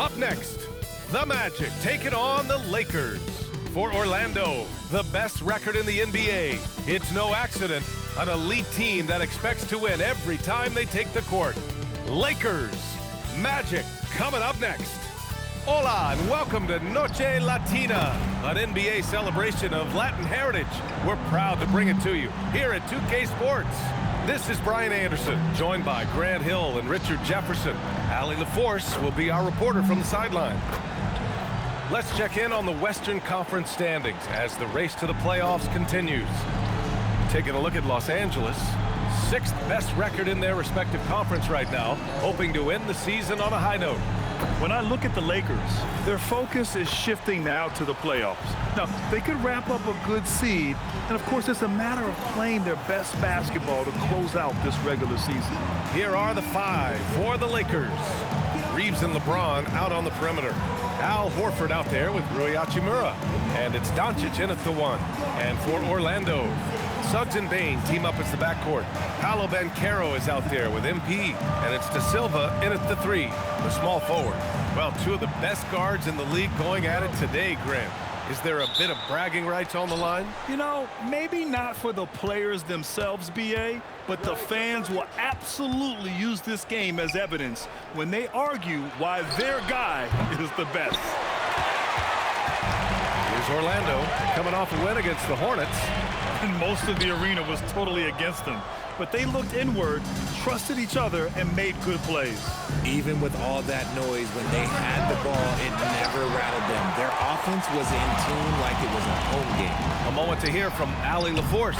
Up next, the Magic taking on the Lakers. For Orlando, the best record in the NBA. It's no accident, an elite team that expects to win every time they take the court. Lakers, Magic, coming up next. Hola, and welcome to Noche Latina, an NBA celebration of Latin heritage. We're proud to bring it to you here at 2K Sports. This is Brian Anderson, joined by Grant Hill and Richard Jefferson. Allie LaForce will be our reporter from the sideline. Let's check in on the Western Conference standings as the race to the playoffs continues. Taking a look at Los Angeles, 6th best record in their respective conference right now, hoping to end the season on a high note. When I look at the Lakers, their focus is shifting now to the playoffs. Now, they could wrap up a good seed, and of course, it's a matter of playing their best basketball to close out this regular season. Here are the 5 for the Lakers. Reeves and LeBron out on the perimeter. Al Horford out there with Rui Hachimura. And it's Doncic in at the 1. And for Orlando, Suggs and Bane team up as the backcourt. Paolo Banchero is out there with MP. And it's De Silva in at the 3, the small forward. Well, 2 of the best guards in the league going at it today, Grant. Is there a bit of bragging rights on the line? You know, maybe not for the players themselves, B.A., but the fans will absolutely use this game as evidence when they argue why their guy is the best. Here's Orlando coming off a win against the Hornets. And most of the arena was totally against them. But they looked inward, trusted each other, and made good plays. Even with all that noise, when they had the ball, it never rattled them. Their offense was in tune like it was a home game. A moment to hear from Allie LaForce.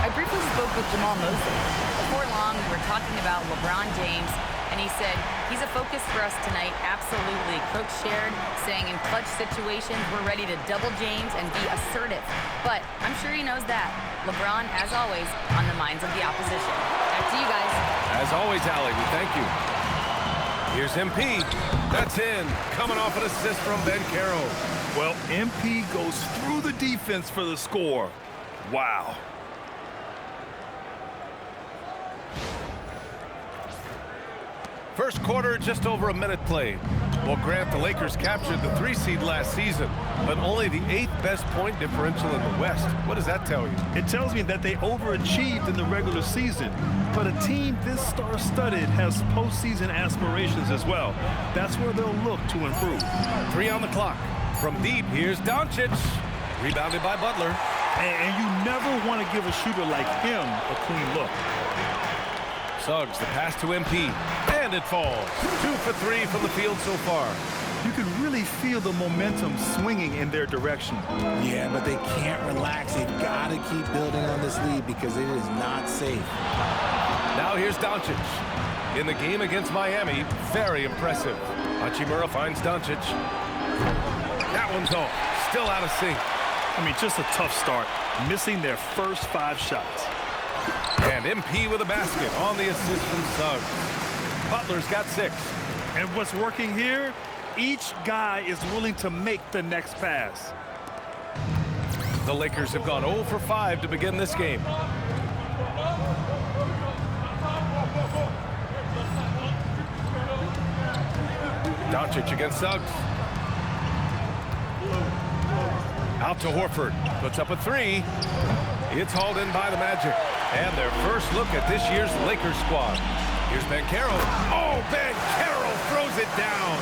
I briefly spoke with Jamal Mosley. Before long, we were talking about LeBron James, and he said, he's a focus for us tonight, absolutely. Coach shared, saying in clutch situations, we're ready to double James and be assertive. But I'm sure he knows that. LeBron, as always, on the minds of the opposition. Back to you guys. As always, Allie, we thank you. Here's MP. That's in. Coming off an assist from Banchero. Well, MP goes through the defense for the score. Wow. First quarter, just over a minute played. Well, Grant, the Lakers captured the 3 seed last season, but only the 8th best point differential in the West. What does that tell you? It tells me that they overachieved in the regular season, but a team this star-studded has postseason aspirations as well. That's where they'll look to improve. 3 on the clock. From deep, here's Doncic. Rebounded by Butler. And you never want to give a shooter like him a clean look. Suggs, the pass to MP, and it falls. 2 for 3 from the field so far. You can really feel the momentum swinging in their direction. Yeah, but they can't relax. They've got to keep building on this lead because it is not safe. Now here's Doncic. In the game against Miami, very impressive. Hachimura finds Doncic. That one's off. Still out of sync. I mean, just a tough start. Missing their first 5 shots. And MP with a basket on the assist from Suggs. Butler's got 6. And what's working here? Each guy is willing to make the next pass. The Lakers have gone 0 for 5 to begin this game. Doncic against Suggs. Out to Horford. Puts up a 3. It's hauled in by the Magic. And their first look at this year's Lakers squad. Here's Banchero. Oh, Banchero throws it down.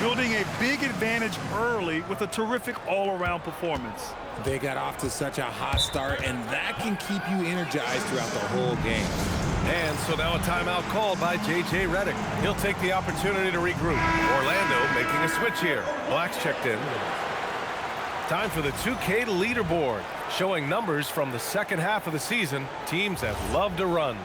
Building a big advantage early with a terrific all-around performance. They got off to such a hot start, and that can keep you energized throughout the whole game. And so now a timeout called by J.J. Redick. He'll take the opportunity to regroup. Orlando making a switch here. Black's checked in. Time for the 2K leaderboard, showing numbers from the second half of the season. Teams that love to run.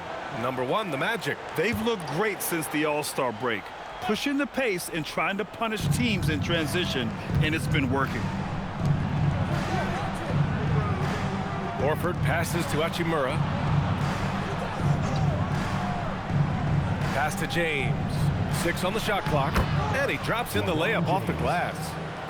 Number 1, the Magic. They've looked great since the All-Star break, pushing the pace and trying to punish teams in transition, and it's been working. Horford passes to Hachimura. Pass to James. 6 on the shot clock, and he drops in the layup off the glass.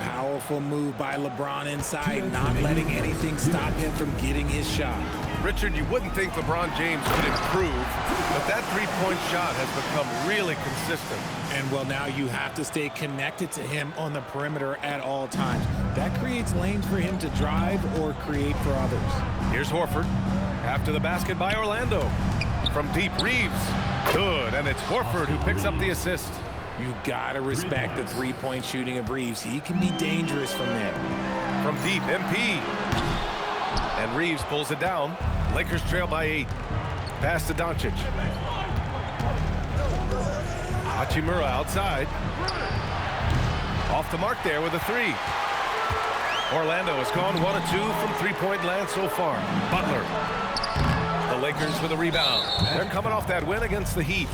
Powerful move by LeBron inside, not letting anything stop him from getting his shot. Richard, you wouldn't think LeBron James could improve, but that three-point shot has become really consistent. And, well, now you have to stay connected to him on the perimeter at all times. That creates lanes for him to drive or create for others. Here's Horford. After the basket by Orlando. From deep, Reeves. Good, and it's Horford who picks up the assist. You got to respect the three-point shooting of Reeves. He can be dangerous from there. From deep, MP. And Reeves pulls it down. Lakers trail by 8. Pass to Doncic. Hachimura outside. Off the mark there with a 3. Orlando has gone 1 of 2 from three-point land so far. Butler. The Lakers with a rebound. They're coming off that win against the Heat.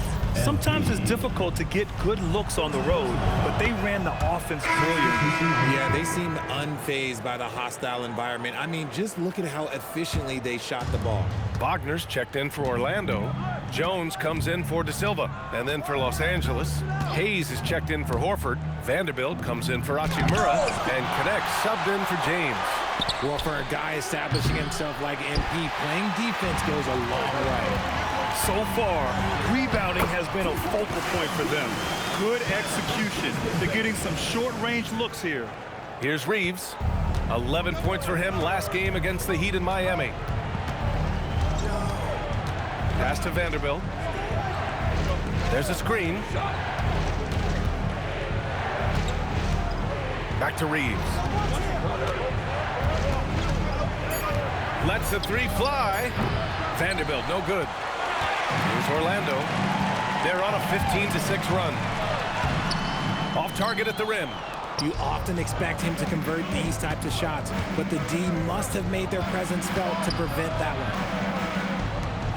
Sometimes it's difficult to get good looks on the road, but they ran the offense brilliantly. Yeah, they seemed unfazed by the hostile environment. I mean, just look at how efficiently they shot the ball. Wagner's checked in for Orlando. Jones comes in for De Silva. And then for Los Angeles, Hayes is checked in for Horford. Vanderbilt comes in for Hachimura. And Connect subbed in for James. Well, for a guy establishing himself like MP, playing defense goes a long way. So far, rebounding has been a focal point for them. Good execution. They're getting some short-range looks here. Here's Reeves. 11 points for him last game against the Heat in Miami. Pass to Vanderbilt. There's a screen. Back to Reeves. Lets the 3 fly. Vanderbilt, no good. Here's Orlando. They're on a 15-6 run. Off target at the rim. You often expect him to convert these types of shots, but the D must have made their presence felt to prevent that one.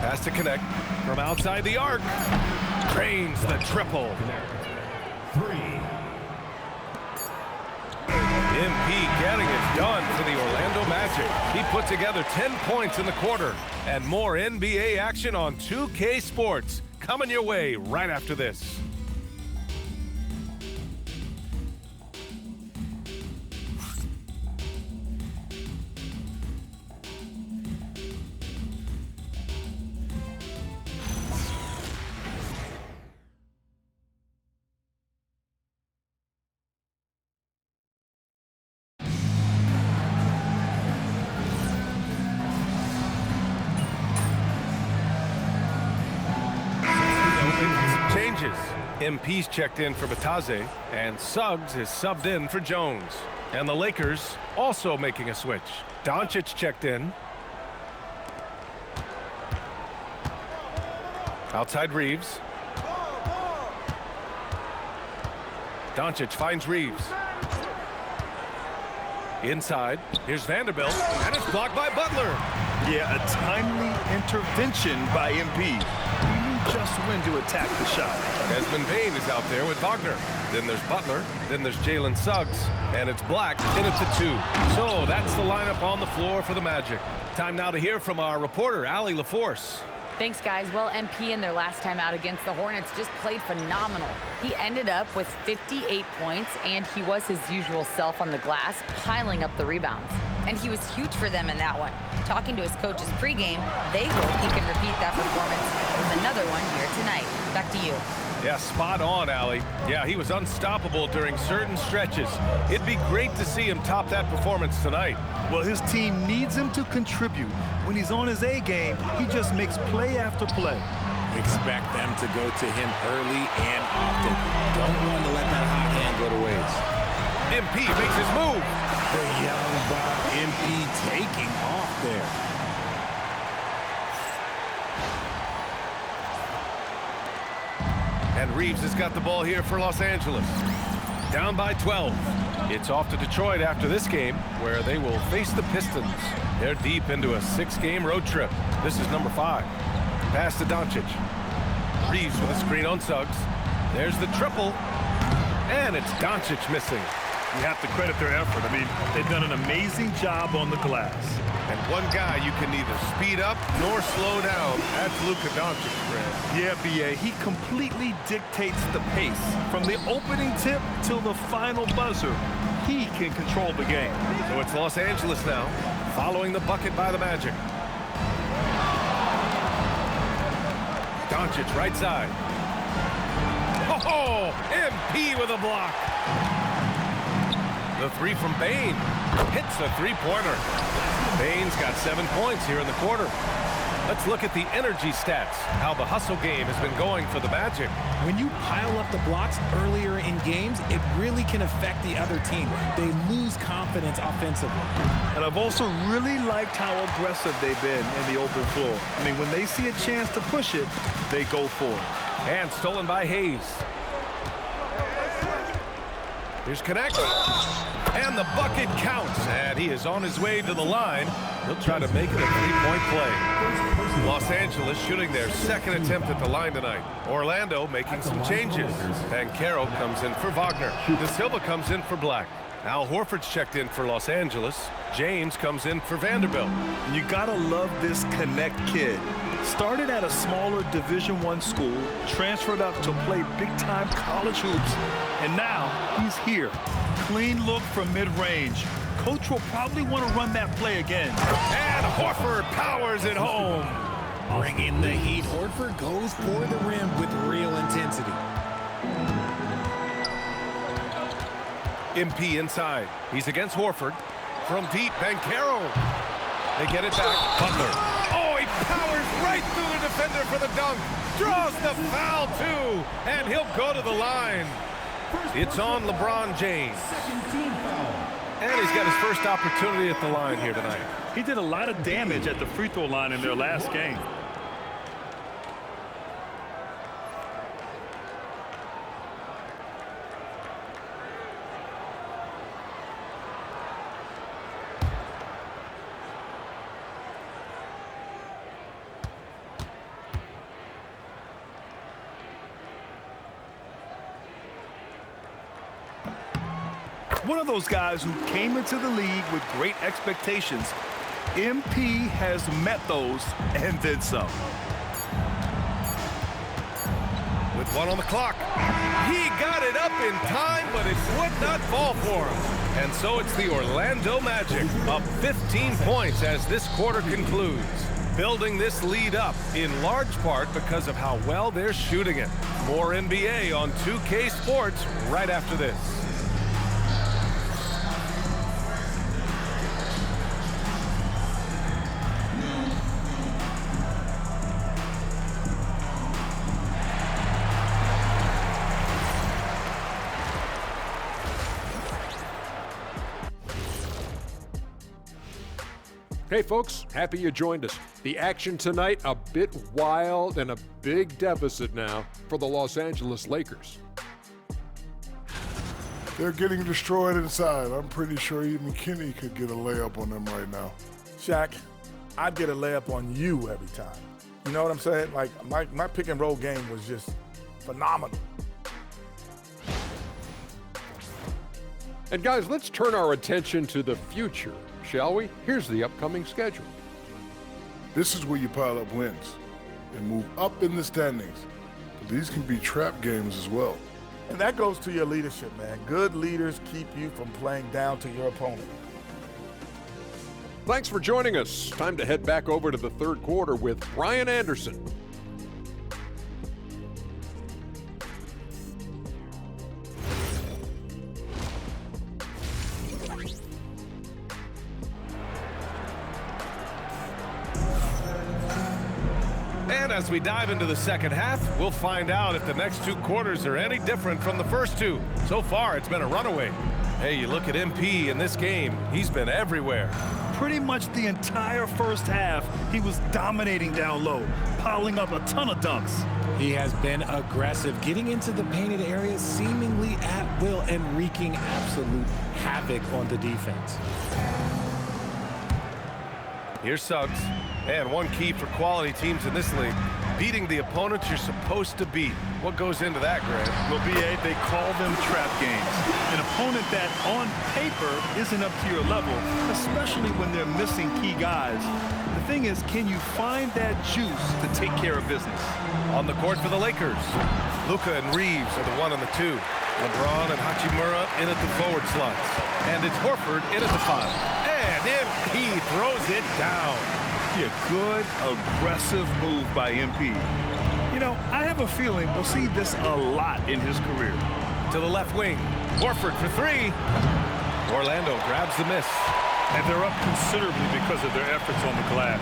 Pass to Connect from outside the arc. Drains the triple. 3. MP getting it done for the Orlando Magic. He put together 10 points in the quarter. And more NBA action on 2K Sports coming your way right after this. MP's checked in for Batase, and Suggs is subbed in for Jones. And the Lakers also making a switch. Doncic checked in. Outside Reeves. Doncic finds Reeves. Inside, here's Vanderbilt, and it's blocked by Butler. Yeah, a timely intervention by MP. Just when to attack the shot. Desmond Bane is out there with Wagner. Then there's Butler. Then there's Jalen Suggs. And it's Black in at the 2. So that's the lineup on the floor for the Magic. Time now to hear from our reporter, Allie LaForce. Thanks, guys. Well, MP in their last time out against the Hornets just played phenomenal. He ended up with 58 points, and he was his usual self on the glass, piling up the rebounds. And he was huge for them in that one. Talking to his coaches pregame, they hope he can repeat that performance with another one here tonight. Back to you. Yeah, spot on, Allie. Yeah, he was unstoppable during certain stretches. It'd be great to see him top that performance tonight. Well, his team needs him to contribute. When he's on his A game, he just makes play after play. Expect them to go to him early and often. Don't want to let that hot hand go to waste. MP makes his move. The young Bob MP taking off there. And Reeves has got the ball here for Los Angeles. Down by 12. It's off to Detroit after this game, where they will face the Pistons. They're deep into a 6-game road trip. This is number 5. Pass to Doncic. Reeves with a screen on Suggs. There's the triple. And it's Doncic missing. You have to credit their effort. I mean, they've done an amazing job on the glass. And one guy you can neither speed up nor slow down. That's Luka Doncic, Fred. Yeah, B.A., he completely dictates the pace. From the opening tip till the final buzzer, he can control the game. So it's Los Angeles now, following the bucket by the Magic. Doncic right side. Oh, MP with a block. The three from Bain. Hits a three-pointer. Bain's got 7 points here in the quarter. Let's look at the energy stats, how the hustle game has been going for the Magic. When you pile up the blocks earlier in games, it really can affect the other team. They lose confidence offensively. And I've also really liked how aggressive they've been in the open floor. I mean, when they see a chance to push it, they go for it. And stolen by Hayes. Here's Connect. And the bucket counts. And he is on his way to the line. He'll try to make it a three-point play. Los Angeles shooting their second attempt at the line tonight. Orlando making some changes. Banchero comes in for Wagner. De Silva comes in for Black. Al Horford's checked in for Los Angeles. James comes in for Vanderbilt. You gotta love this Connect kid. Started at a smaller Division I school, transferred up to play big-time college hoops, and now he's here. Clean look from mid-range. Coach will probably want to run that play again. And Horford powers it home. Bringing the heat. Horford goes for the rim with real intensity. MP inside. He's against Horford. From deep, Banchero. They get it back. Butler. Oh, he powers right through the defender for the dunk. Draws the foul, too. And he'll go to the line. It's on LeBron James. And he's got his first opportunity at the line here tonight. He did a lot of damage at the free throw line in their last game. One of those guys who came into the league with great expectations. MP has met those and then some. With one on the clock. He got it up in time, but it would not fall for him. And so it's the Orlando Magic up 15 points as this quarter concludes. Building this lead up in large part because of how well they're shooting it. More NBA on 2K Sports right after this. Hey folks, happy you joined us. The action tonight a bit wild and a big deficit now for the Los Angeles Lakers. They're getting destroyed inside. I'm pretty sure even Kenny could get a layup on them right now. Shaq, I'd get a layup on you every time. You know what I'm saying? Like, my pick and roll game was just phenomenal. And guys, let's turn our attention to the future, shall we? Here's the upcoming schedule. This is where you pile up wins and move up in the standings. But these can be trap games as well. And that goes to your leadership, man. Good leaders keep you from playing down to your opponent. Thanks for joining us. Time to head back over to the third quarter with Brian Anderson. And as we dive into the second half, we'll find out if the next two quarters are any different from the first two. So far, it's been a runaway. Hey, you look at MP in this game, he's been everywhere. Pretty much the entire first half, he was dominating down low, piling up a ton of dunks. He has been aggressive, getting into the painted areas seemingly at will and wreaking absolute havoc on the defense. Here's Suggs. And one key for quality teams in this league, beating the opponents you're supposed to beat. What goes into that, Grant? Well, B.A., they call them trap games. An opponent that, on paper, isn't up to your level, especially when they're missing key guys. The thing is, can you find that juice to take care of business? On the court for the Lakers, Luka and Reeves are the 1 and the 2. LeBron and Hachimura in at the forward slots. And it's Horford in at the 5. And MP throws it down. A good, aggressive move by MP. You know, I have a feeling we'll see this a lot in his career. To the left wing. Horford for three. Orlando grabs the miss. And they're up considerably because of their efforts on the glass.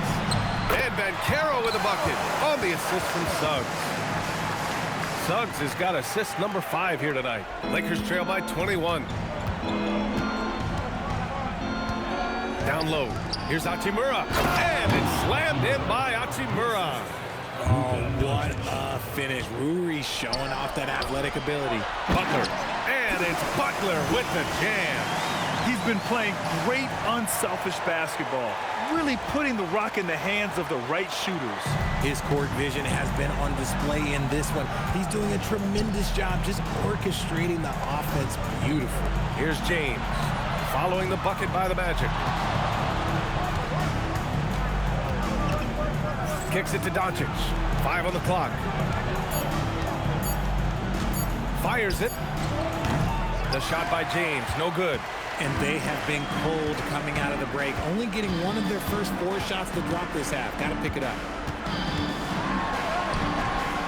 And Banchero with a bucket on the assist from Suggs. Suggs has got assist number 5 here tonight. Lakers trail by 21. Down low. Here's Hachimura. And it's slammed in by Hachimura. Oh, what a finish. Ruri showing off that athletic ability. Butler. And it's Butler with the jam. He's been playing great unselfish basketball, really putting the rock in the hands of the right shooters. His court vision has been on display in this one. He's doing a tremendous job just orchestrating the offense beautifully. Here's James following the bucket by the Magic. Kicks it to Doncic. 5 on the clock. Fires it. The shot by James, no good. And they have been cold coming out of the break, only getting one of their first 4 shots to drop this half. Got to pick it up.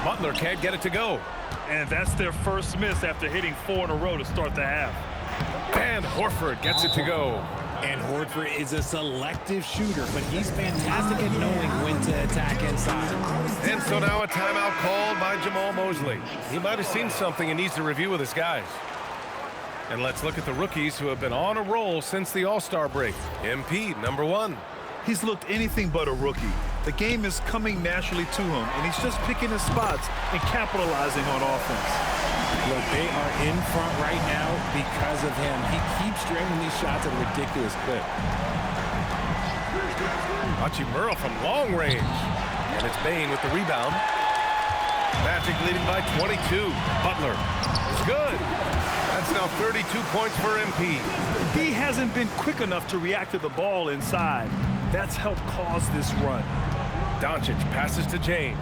Butler can't get it to go. And that's their first miss after hitting 4 in a row to start the half. And Horford gets it to go. And Horford is a selective shooter, but he's fantastic at knowing when to attack inside. And so now a timeout called by Jamal Mosley. He might have seen something and needs to review with his guys. And let's look at the rookies who have been on a roll since the All-Star break. MP, number 1. He's looked anything but a rookie. The game is coming naturally to him, and he's just picking his spots and capitalizing on offense. Look, they are in front right now because of him. He keeps draining these shots at a ridiculous clip. Hachimura from long range. And it's Bane with the rebound. Magic leading by 22. Butler is good. That's now 32 points for MP. He hasn't been quick enough to react to the ball inside. That's helped cause this run. Doncic passes to James.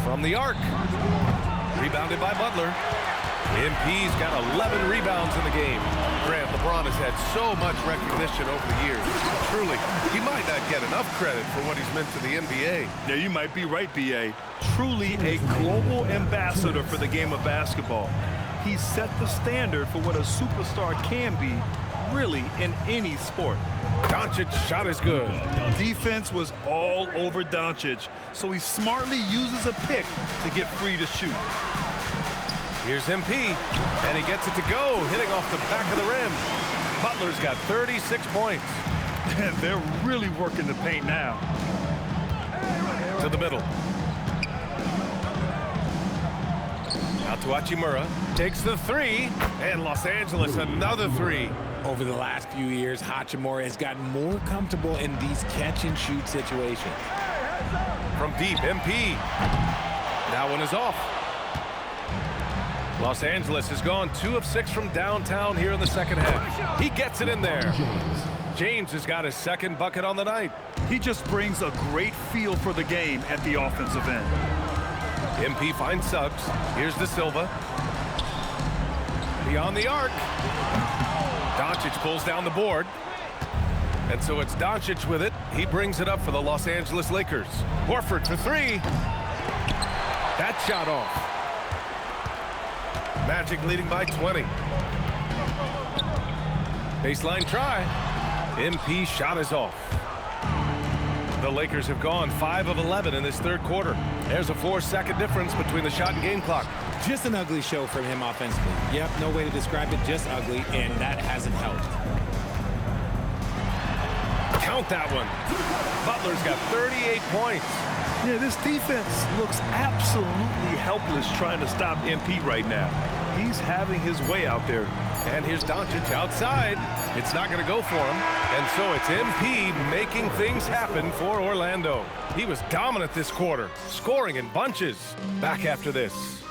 From the arc. Rebounded by Butler. MP's got 11 rebounds in the game. Grant, LeBron has had so much recognition over the years. Truly, he might not get enough credit for what he's meant to the NBA. Yeah, you might be right, B.A. Truly a global ambassador for the game of basketball. He set the standard for what a superstar can be, really, in any sport. Doncic's shot is good. Defense was all over Doncic, so he smartly uses a pick to get free to shoot. Here's MP, and he gets it to go, hitting off the back of the rim. Butler's got 36 points. And they're really working the paint now. To the middle. Out to Hachimura. Takes the 3, and Los Angeles another 3. Over the last few years, Hachimura has gotten more comfortable in these catch-and-shoot situations. From deep, MP. That one is off. Los Angeles has gone 2 of 6 from downtown here in the second half. He gets it in there. James has got his second bucket on the night. He just brings a great feel for the game at the offensive end. MP finds Suggs. Here's De Silva. Beyond the arc. Doncic pulls down the board. And so it's Doncic with it. He brings it up for the Los Angeles Lakers. Horford for 3. That shot off. Magic leading by 20. Baseline try. MP shot is off. The Lakers have gone 5 of 11 in this third quarter. There's a 4-second difference between the shot and game clock. Just an ugly show from him offensively. Yep, no way to describe it, just ugly, and that hasn't helped. Count that one. Butler's got 38 points. Yeah, this defense looks absolutely helpless trying to stop MP right now. He's having his way out there. And here's Doncic outside. It's not going to go for him. And so it's MP making things happen for Orlando. He was dominant this quarter, scoring in bunches. Back after this.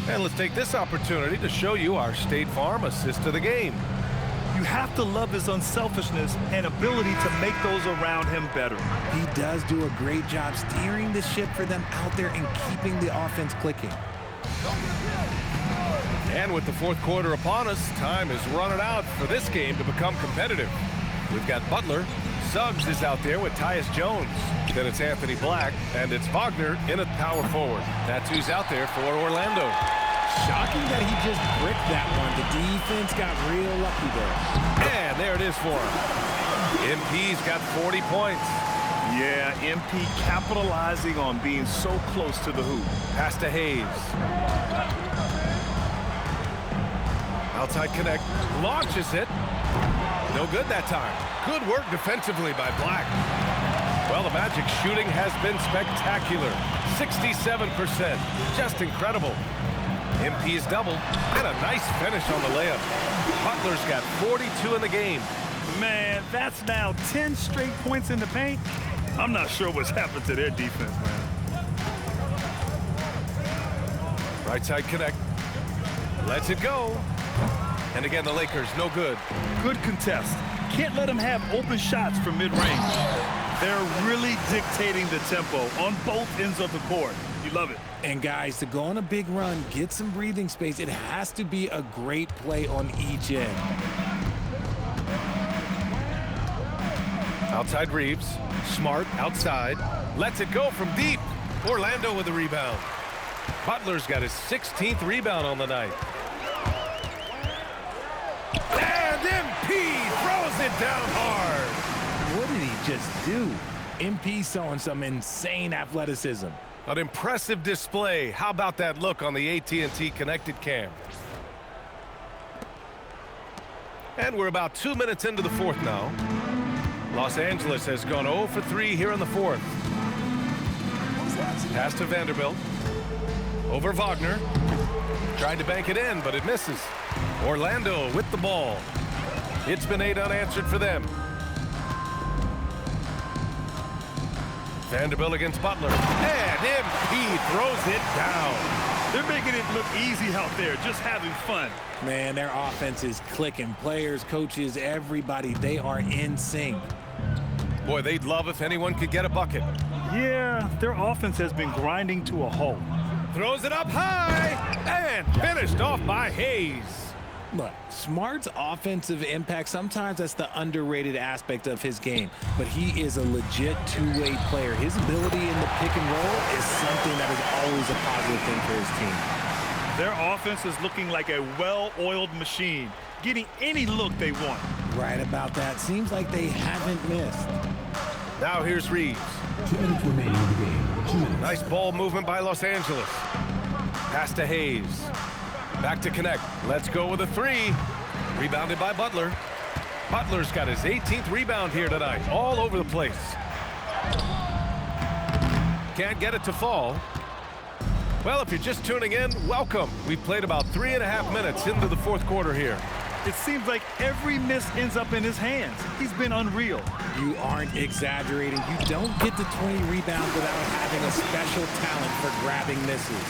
And let's take this opportunity to show you our State Farm assist to the game. You have to love his unselfishness and ability to make those around him better. He does do a great job steering the ship for them out there and keeping the offense clicking. And with the fourth quarter upon us, time is running out for this game to become competitive. We've got Butler. Suggs is out there with Tyus Jones. Then it's Anthony Black, and it's Wagner in at power forward. That's who's out there for Orlando. Shocking that he just bricked that one. The defense got real lucky there. And there it is for him. MP's got 40 points. Yeah, MP capitalizing on being so close to the hoop. Pass to Hayes. Outside connect. Launches it. No good that time. Good work defensively by Black. Well, the Magic's shooting has been spectacular. 67%. Just incredible. MP's double. And a nice finish on the layup. Butler's got 42 in the game. Man, that's now 10 straight points in the paint. I'm not sure what's happened to their defense, man. Right side connect. Lets it go. And again, the Lakers, no good. Good contest. Can't let them have open shots from mid-range. They're really dictating the tempo on both ends of the court. You love it. And guys, to go on a big run, get some breathing space, it has to be a great play on each end. Outside Reeves. Smart outside. Lets it go from deep. Orlando with the rebound. Butler's got his 16th rebound on the night. And MP throws it down hard. What did he just do? MP showing some insane athleticism. An impressive display. How about that look on the AT&T connected cam? And we're about 2 minutes into the fourth now. Los Angeles has gone 0 for 3 here in the fourth. Pass to Vanderbilt. Over Wagner. Tried to bank it in, but it misses. Orlando with the ball. It's been 8 unanswered for them. Vanderbilt against Butler. And MP throws it down. They're making it look easy out there, just having fun. Man, their offense is clicking. Players, coaches, everybody, they are in sync. Boy, they'd love if anyone could get a bucket. Yeah, their offense has been grinding to a halt. Throws it up high and finished off by Hayes. Look, Smart's offensive impact, sometimes that's the underrated aspect of his game, but he is a legit two-way player. His ability in the pick and roll is something that is always a positive thing for his team. Their offense is looking like a well-oiled machine, getting any look they want. Right about that. Seems like they haven't missed. Now here's Reeves. 2 minutes remaining in the game. 2 minutes. Nice ball movement by Los Angeles. Pass to Hayes. Back to connect. Let's go with a 3. Rebounded by Butler. Butler's got his 18th rebound here tonight. All over the place. Can't get it to fall. Well, if you're just tuning in, welcome. We've played about 3.5 minutes into the fourth quarter here. It seems like every miss ends up in his hands. He's been unreal. You aren't exaggerating. You don't get to 20 rebounds without having a special talent for grabbing misses.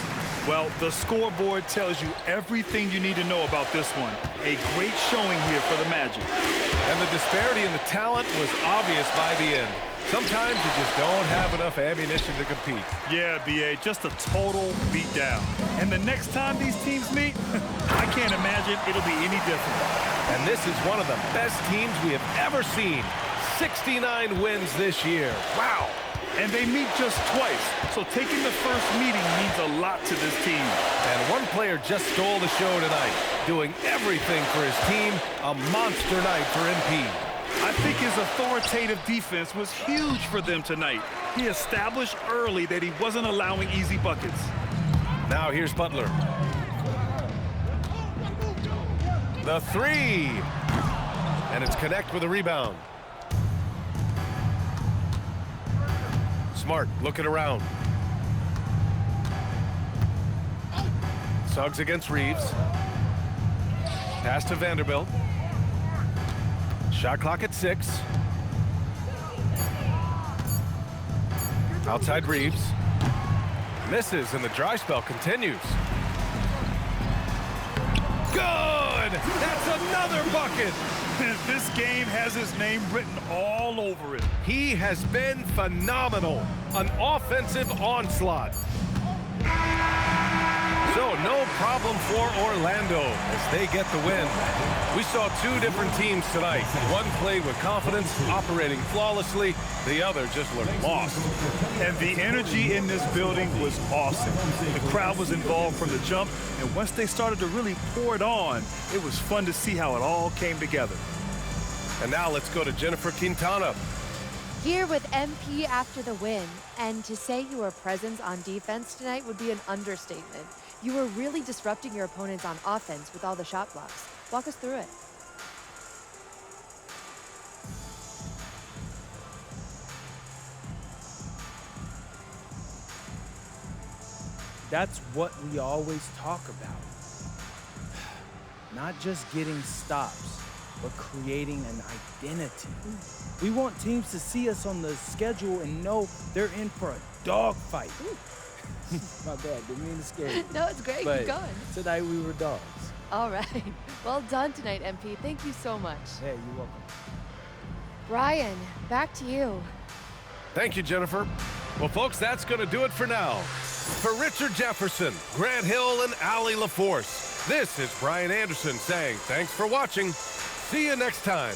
Well, the scoreboard tells you everything you need to know about this one. A great showing here for the Magic. And the disparity in the talent was obvious by the end. Sometimes you just don't have enough ammunition to compete. Yeah, B.A., just a total beatdown. And the next time these teams meet, I can't imagine it'll be any different. And this is one of the best teams we have ever seen. 69 wins this year. Wow. And they meet just twice, so taking the first meeting means a lot to this team. And one player just stole the show tonight, doing everything for his team. A monster night for MP. I think his authoritative defense was huge for them tonight. He established early that he wasn't allowing easy buckets. Now here's Butler. The 3. And it's Connect with a rebound. Smart looking around. Suggs against Reeves. Pass to Vanderbilt. Shot clock at 6. Outside Reeves. Misses, and the dry spell continues. Good! That's another bucket! This game has his name written all over it. He has been phenomenal. An offensive onslaught. So no problem for Orlando as they get the win. We saw two different teams tonight. One played with confidence, operating flawlessly. The other just looked lost. And the energy in this building was awesome. The crowd was involved from the jump, and once they started to really pour it on, it was fun to see how it all came together. And now let's go to Jennifer Quintana. Here with MP after the win, and to say you were present on defense tonight would be an understatement. You were really disrupting your opponents on offense with all the shot blocks. Walk us through it. That's what we always talk about. Not just getting stops, but creating an identity. We want teams to see us on the schedule and know they're in for a dogfight. My bad, didn't mean to scare you. No, it's great. But Keep going. tonight we were dogs. All right. Well done tonight, MP. Thank you so much. Hey, you're welcome. Brian, back to you. Thank you, Jennifer. Well, folks, that's going to do it for now. For Richard Jefferson, Grant Hill, and Allie LaForce, this is Brian Anderson saying thanks for watching. See you next time.